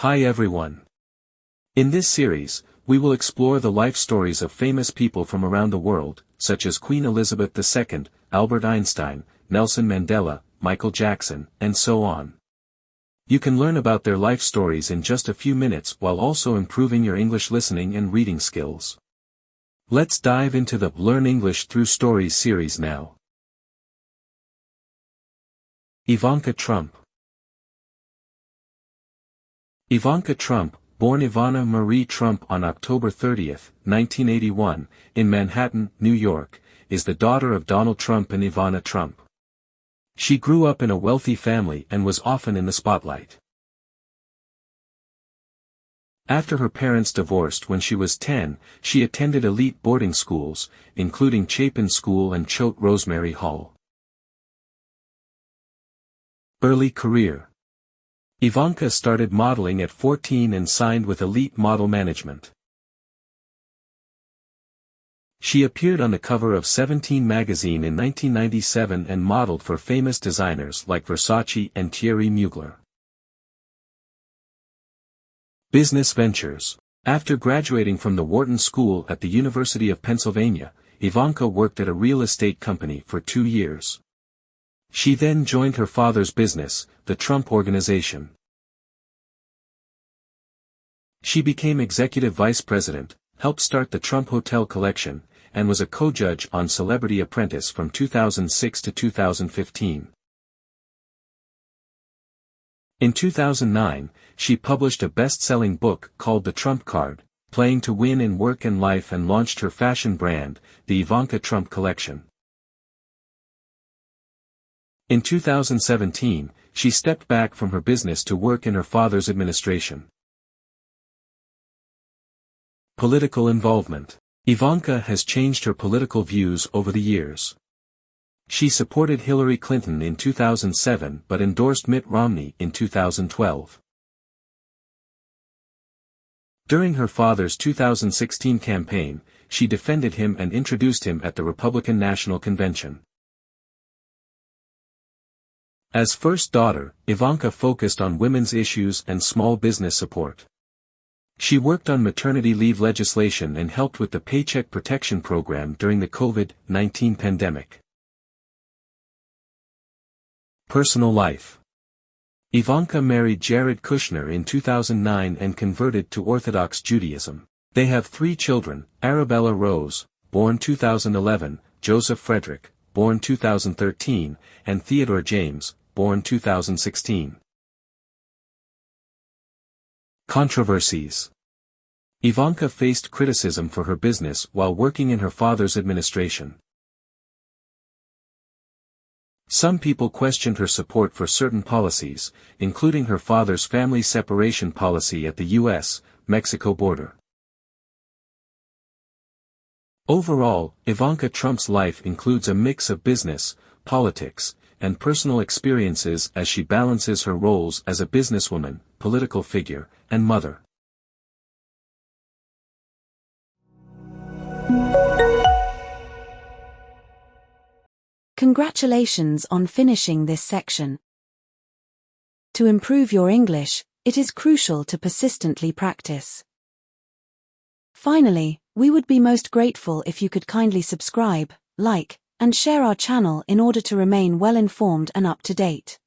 Hi everyone. In this series, we will explore the life stories of famous people from around the world, such as Queen Elizabeth II, Albert Einstein, Nelson Mandela, Michael Jackson, and so on. You can learn about their life stories in just a few minutes while also improving your English listening and reading skills. Let's dive into the Learn English Through Stories series now. Ivanka Trump. Ivanka Trump, born Ivana Marie Trump on October 30, 1981, in Manhattan, New York, is the daughter of Donald Trump and Ivana Trump. She grew up in a wealthy family and was often in the spotlight. After her parents divorced when she was 10, she attended elite boarding schools, including Chapin School and Choate Rosemary Hall. Early career. Ivanka started modeling at 14 and signed with Elite Model Management. She appeared on the cover of 17 magazine in 1997 and modeled for famous designers like Versace and Thierry Mugler. Business ventures. After graduating from the Wharton School at the University of Pennsylvania, Ivanka worked at a real estate company for 2 years. She then joined her father's business, the Trump Organization. She became executive vice president, helped start the Trump Hotel Collection, and was a co-judge on Celebrity Apprentice from 2006 to 2015. In 2009, she published a best-selling book called The Trump Card, Playing to Win in Work and Life, and launched her fashion brand, the Ivanka Trump Collection. In 2017, she stepped back from her business to work in her father's administration. Political involvement. Ivanka has changed her political views over the years. She supported Hillary Clinton in 2007 but endorsed Mitt Romney in 2012. During her father's 2016 campaign, she defended him and introduced him at the Republican National Convention. As first daughter, Ivanka focused on women's issues and small business support. She worked on maternity leave legislation and helped with the Paycheck Protection Program during the COVID-19 pandemic. Personal life. Ivanka married Jared Kushner in 2009 and converted to Orthodox Judaism. They have 3 children, Arabella Rose, born 2011, Joseph Frederick, born 2013, and Theodore James, born 2016. Controversies. Ivanka faced criticism for her business while working in her father's administration. Some people questioned her support for certain policies, including her father's family separation policy at the U.S.-Mexico border. Overall, Ivanka Trump's life includes a mix of business, politics, and personal experiences as she balances her roles as a businesswoman, political figure, and mother. Congratulations on finishing this section. To improve your English, it is crucial to persistently practice. Finally, we would be most grateful if you could kindly subscribe, like, and share our channel in order to remain well informed and up to date.